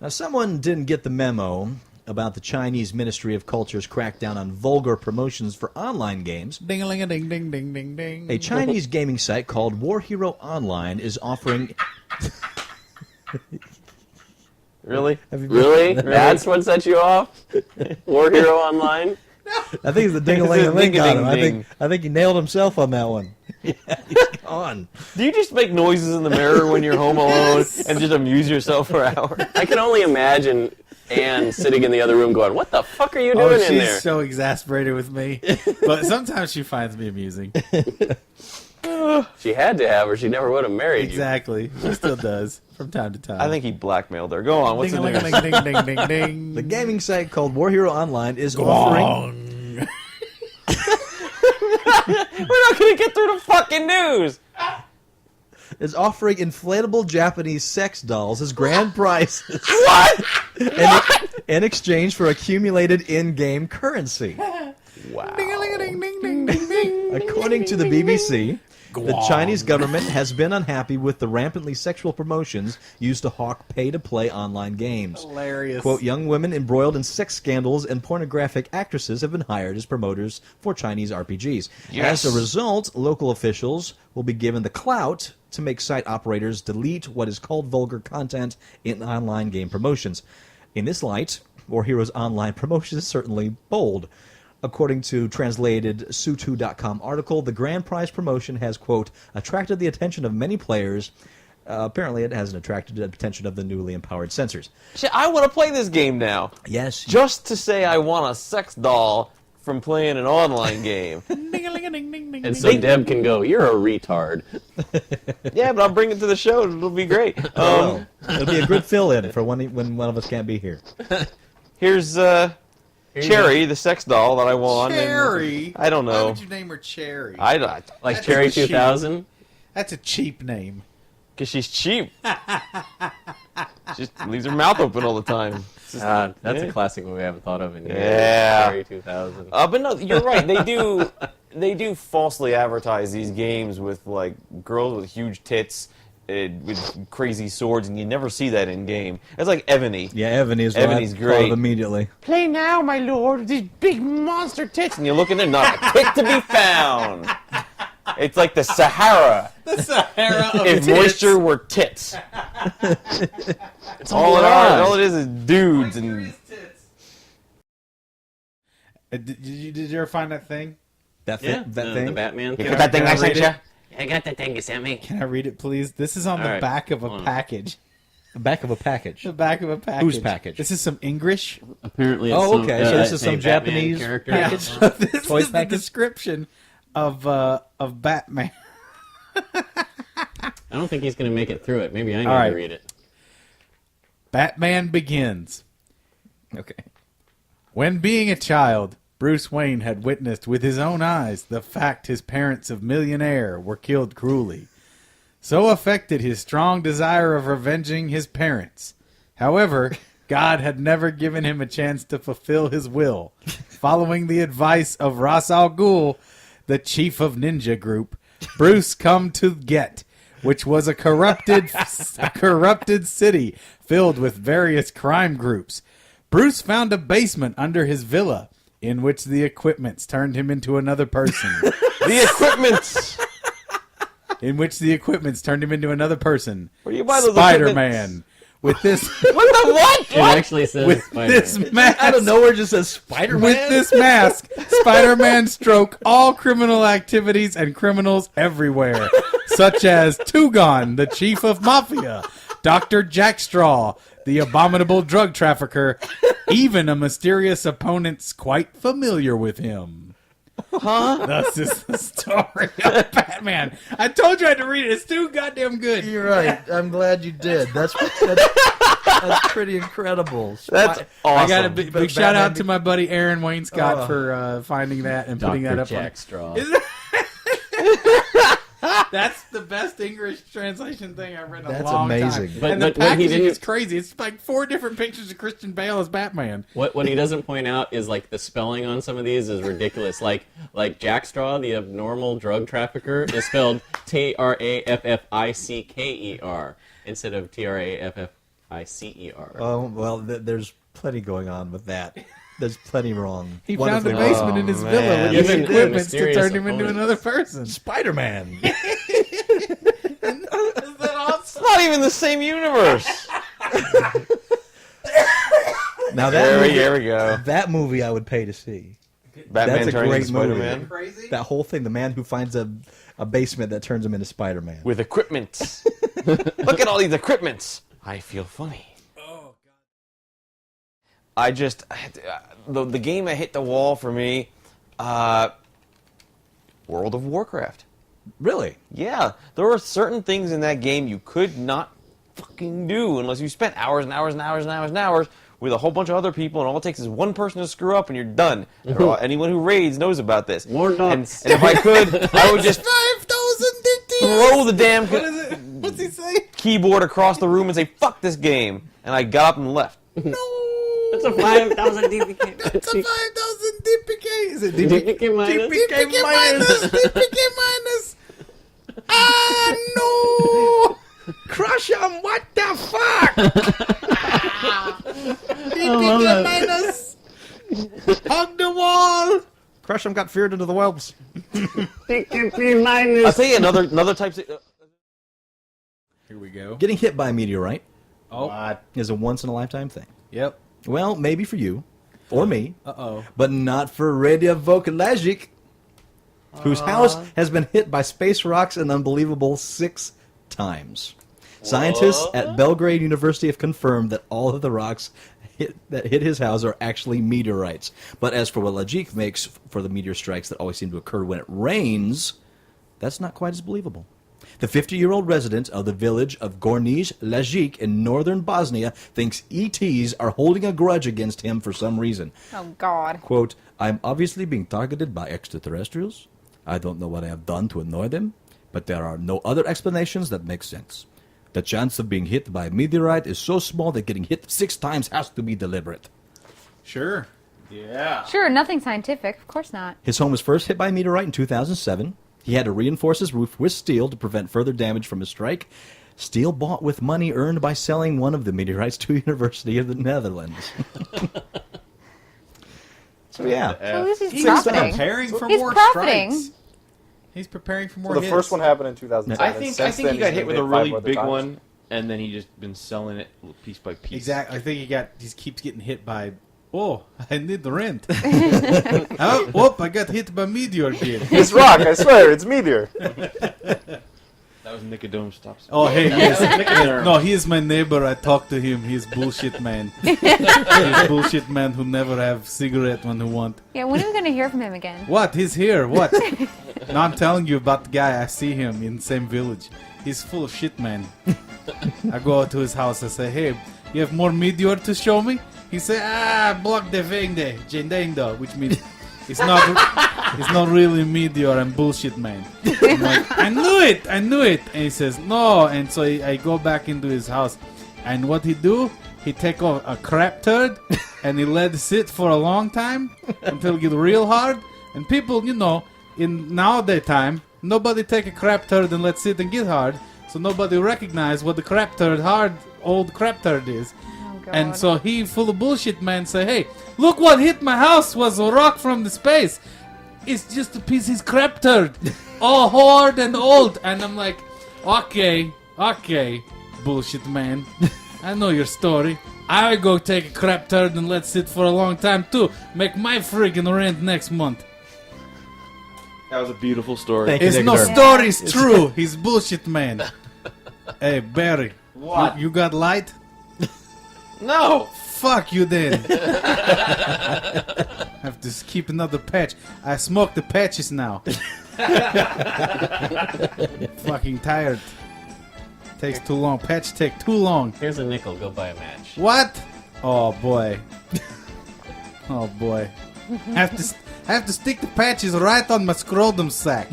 Now, someone didn't get the memo about the Chinese Ministry of Culture's crackdown on vulgar promotions for online games. Ding-a-ling-a-ding-ding-ding-ding. A Chinese gaming site called War Hero Online is offering... Really? That's what set you off? War Hero Online? I think it's the ding-a-ling-a-ling got him. Ding-a-ding-ding. I think he nailed himself on that one. Yeah, he's gone. Do you just make noises in the mirror when you're home alone and just amuse yourself for hours? I can only imagine Anne sitting in the other room going, what the fuck are you doing in there? She's so exasperated with me. But sometimes she finds me amusing. She had to have, or she never would have married Exactly. She still does from time to time. you. I think he blackmailed her. Go on, what's the news? Ding-a-ling-a-ling-ding-ding-ding. The gaming site called War Hero Online is offering... We're not going to get through the fucking news! is offering inflatable Japanese sex dolls as grand prizes. What? In exchange for accumulated in-game currency. Wow. Ding-a-ling-a-ding-ding-ding-ding. According to the BBC, the Chinese government has been unhappy with the rampantly sexual promotions used to hawk pay-to-play online games. Hilarious. Quote, young women embroiled in sex scandals and pornographic actresses have been hired as promoters for Chinese RPGs. Yes. As a result, local officials will be given the clout to make site operators delete what is called vulgar content in online game promotions. In this light, War Heroes Online promotion is certainly bold. According to translated Sutu.com article, the grand prize promotion has, quote, attracted the attention of many players. Apparently, it hasn't attracted the attention of the newly empowered censors. Shit, I want to play this game now. Yes. Just to say I want a sex doll from playing an online game. Ding-a-ling-a-ding-ding-ding-ding. And so Deb can go, you're a retard. Yeah, but I'll bring it to the show. It'll be great. It'll be a good fill-in for when one of us can't be here. Here's Cherry, the sex doll that I won. Cherry? I don't know. Why would you name her Cherry? I don't, like That's Cherry cheap. 2000? That's a cheap name. Because she's cheap. She just leaves her mouth open all the time. That's yeah. a classic movie I haven't thought of in years. Yeah. Cherry 2000. But no, you're right. They do falsely advertise these games with like girls with huge tits, with crazy swords, and you never see that in game. It's like Ebony. Yeah, Ebony's Ebony's great. Immediately. Play now, my lord. These big monster tits, and you look in there, not a tit to be found. It's like the Sahara. The Sahara of If tits. moisture were tits. It's all it are. All it is dudes and. Did you ever find that thing? That thing? The Batman. Can I- can I read it? I got that thing you sent me. Can I read it, please? This is on the All right. back of a Hold on. package. The back of a package. The back of a package. Whose package? This is some English. Apparently, it's Oh, okay. So this is a some Batman Japanese character. package? This Toys is the package? description of Batman. I don't think he's going to make it through it. Maybe I need All right. to read it. Batman begins. Okay. When being a child, Bruce Wayne had witnessed with his own eyes the fact his parents of millionaire were killed cruelly. So affected his strong desire of revenging his parents. However, God had never given him a chance to fulfill his will. Following the advice of Ra's al Ghul, the chief of Ninja Group, Bruce come to Get, which was a corrupted city filled with various crime groups. Bruce found a basement under his villa, in which the equipments turned him into another person. The equipment! In which the equipments turned him into another person. Where do you buy those Spider-Man. With this, What the what? It actually says with Spider-Man. this mask, Out of nowhere, just says Spider-Man. with this mask, Spider-Man stroke all criminal activities and criminals everywhere, such as Tugon, the chief of mafia, Dr. Jackstraw, the abominable drug trafficker, even a mysterious opponent's quite familiar with him. Huh? Thus is the story of Batman. I told you I had to read it. It's too goddamn good. You're right. I'm glad you did. That's pretty incredible. That's awesome. I got a big But shout Batman out to my buddy Aaron Wayne Scott Oh. for finding that and putting that Dr. up Jack on. Straw. That's the best English translation thing I've read in a That's long amazing. time. But- and the but what he packaging didn't- is crazy. It's like 4 different pictures of Christian Bale as Batman. What he doesn't point out is like the spelling on some of these is ridiculous. Like Jack Straw, the abnormal drug trafficker, is spelled Trafficker instead of Trafficker. Oh, well, there's plenty going on with that. There's plenty wrong. He One of found a the- basement in his Oh, villa man. with his Even equipment to mysterious turn him into opponent. another person. Spider-Man. It's not even the same universe. Now There we go. that movie I would pay to see. Batman That's a turning great into movie. Spider-Man Crazy? That whole thing, the man who finds a basement that turns him into Spider-Man. with equipment. Look at all these equipments. I feel funny. Oh, God. I just the game that hit the wall for me, World of Warcraft. Really? Yeah, there were certain things in that game you could not fucking do unless you spent hours and hours and hours and hours and hours with a whole bunch of other people, and all it takes is one person to screw up and you're done. Anyone who raids knows about this. More And nuts. if I could, I would just 5,000 throw the damn What is it? What's he say? keyboard across the room and say, fuck this game. And I got up and left. No. It's a 5,000 DPK. It's a 5,000 DPK. Is it DPK minus? DPK minus. DPK minus. Ah, no. Crush him! What the fuck? DPK minus. Hug the wall. Crush him got feared into the whelps. DPK I'll minus. tell you another type of... Here we go. Getting hit by a meteorite Oh. is a once-in-a-lifetime thing. Yep. Well, maybe for you. Or me. Uh-oh. But not for Radio Vocalagic, whose house has been hit by space rocks an unbelievable 6 times. Scientists at Belgrade University have confirmed that all of the rocks that hit his house are actually meteorites. But as for what Lagic makes for the meteor strikes that always seem to occur when it rains, that's not quite as believable. The 50-year-old resident of the village of Gornij Lagic in northern Bosnia thinks ETs are holding a grudge against him for some reason. Oh, God. Quote, I'm obviously being targeted by extraterrestrials. I don't know what I have done to annoy them, but there are no other explanations that make sense. The chance of being hit by a meteorite is so small that getting hit 6 times has to be deliberate. Sure. Yeah. Sure, nothing scientific. Of course not. His home was first hit by a meteorite in 2007. He had to reinforce his roof with steel to prevent further damage from a strike. Steel bought with money earned by selling one of the meteorites to University of the Netherlands. So yeah. So at least he's He's profiting. preparing for He's more profiting. strikes. He's preparing for more So the hits. first one happened in 2007. I think Since he then, got he's hit with been a 5 really other big times. one, and then he just been selling it piece by piece. Exactly. I think he keeps getting hit by. Oh, I need the rent. Oh, I got hit by meteor again. It's rock, I swear, it's meteor. That was Nicodome Stops. Oh, hey, yes. Nicodome. No, he is my neighbor. I talked to him. He's bullshit man. He's bullshit man who never have cigarette when he want. Yeah, when are we going to hear from him again? What? He's here. What? No, I'm telling you about the guy. I see him in the same village. He's full of shit, man. I go out to his house. I say, hey, you have more meteor to show me? He say, block the vende, gendendo, which means it's not really meteor. I'm bullshit, man. I'm like, I knew it. And he says, no. And so I go back into his house. And what he do? He take off a crap turd and he let it sit for a long time until it get real hard. And people, in nowadays time, nobody take a crap turd and let sit and get hard. So nobody recognize what the crap turd, hard old crap turd is. Oh, God. And so he, full of bullshit, man, say, hey, look what hit my house was a rock from the space. It's just a piece of crap turd. All hard and old. And I'm like, okay, bullshit, man. I know your story. I go take a crap turd and let sit for a long time, too. Make my friggin' rent next month. That was a beautiful story. Thank you, It's no Nicodome. story, it's true. He's bullshit, man. Hey, Barry. What? You got light? No! Fuck you then. Have to keep another patch. I smoke the patches now. Fucking tired. Takes too long. Patch take too long. Here's a nickel. Go buy a match. What? Oh boy. Oh boy. Have to stick the patches right on my scrotum sack.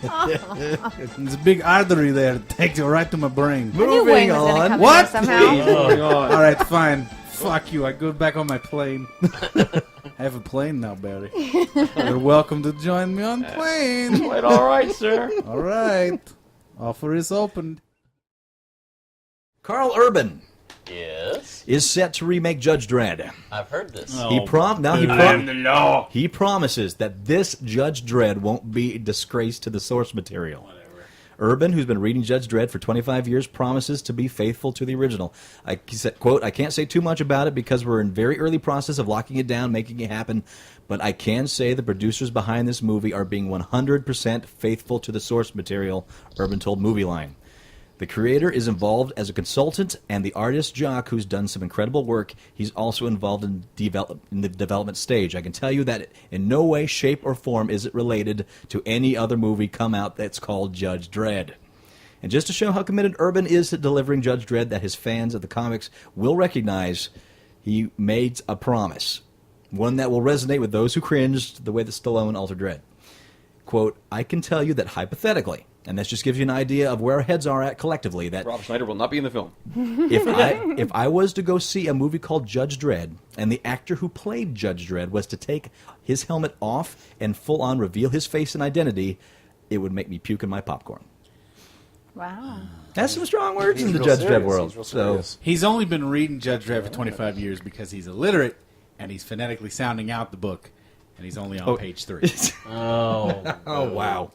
There's a big artery there. It takes it right to my brain. I knew Wayne Moving was going to on. come What? here somehow. All right, fine. Fuck you. I go back on my plane. I have a plane now, Barry. You're welcome to join me on plane. Quite alright, sir. All right. Offer is open. Karl Urban Yes. is set to remake Judge Dredd. I've heard this. Oh. He promises that this Judge Dredd won't be a disgrace to the source material. Urban, who's been reading Judge Dredd for 25 years, promises to be faithful to the original. He said, quote, I can't say too much about it because we're in very early process of locking it down, making it happen, but I can say the producers behind this movie are being 100% faithful to the source material, Urban told Movie Line. The creator is involved as a consultant, and the artist Jock, who's done some incredible work, he's also involved in the development stage. I can tell you that in no way, shape, or form is it related to any other movie come out that's called Judge Dredd. And just to show how committed Urban is to delivering Judge Dredd that his fans of the comics will recognize, he made a promise, one that will resonate with those who cringed the way that Stallone altered Dredd. Quote, I can tell you that hypothetically, and this just gives you an idea of where our heads are at collectively, that Rob Schneider will not be in the film. if I was to go see a movie called Judge Dredd, and the actor who played Judge Dredd was to take his helmet off and full on reveal his face and identity, it would make me puke in my popcorn. Wow. That's some strong words in the real Judge serious. Dredd world. He's real So serious. He's only been reading Judge Dredd for 25 years because he's illiterate and he's phonetically sounding out the book, and he's only on page 3. Oh. oh wow,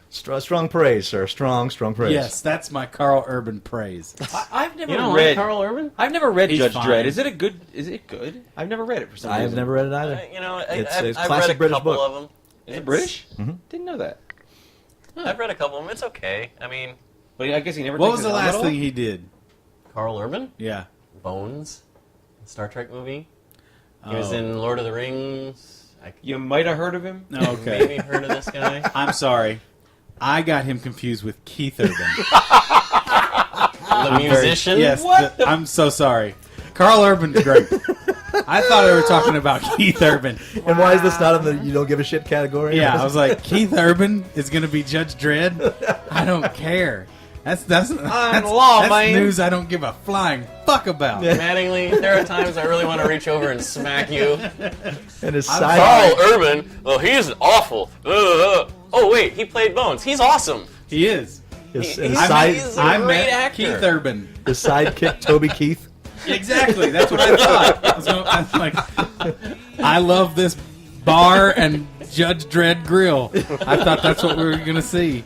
strong praise, sir. Strong praise. Yes, that's my Karl Urban praise. I've never You don't read like Karl Urban? I've never read He's Judge fine. Dredd. Is it good? I've never read it for some reason. I've never read it either. It's I've classic read a British couple book. of them. Is it British? Didn't know that. I've read a couple of them. It's okay. I mean, But I guess he never. What takes was his the helmet last off? thing he did? Karl Urban, Yeah. Bones, Star Trek movie. He was Oh. in Lord of the Rings. You might have heard of him. Okay. Maybe heard of this guy. I'm sorry. I got him confused with Keith Urban. The musician. Yes, I'm so sorry. Karl Urban's great. I thought I were talking about Keith Urban. And why is this not in the you don't give a shit category? Yeah, I was like, Keith Urban is going to be Judge Dredd? I don't care. That's law, man. news I don't give a flying fuck about. Mattingly, there are times I really want to reach over and smack you. and his I'm side. Karl Urban, well, he's awful. Oh, wait, he played Bones. He's awesome. He is. His, He's- his I side, he's a I great met actor. Keith Urban. his sidekick Toby Keith. Exactly. That's what I thought. I was like, I love this bar and Judge Dredd grill. I thought that's what we were going to see.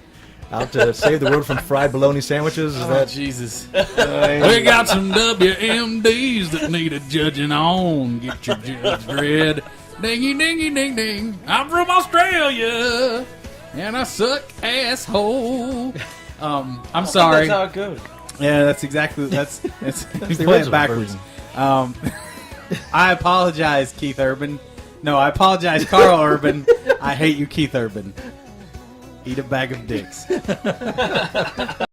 Out to save the world from fried bologna sandwiches. Is Oh, that Jesus. We got some WMDs that need a judging on. Get your Judge Dredd. Dingy, dingy, ding, ding. I'm from Australia. And I suck asshole. I'm sorry. That's how it goes. Yeah, that's exactly that's he's the playing original backwards. version. I apologize, Keith Urban. No, I apologize, Karl Urban. I hate you, Keith Urban. Eat a bag of dicks.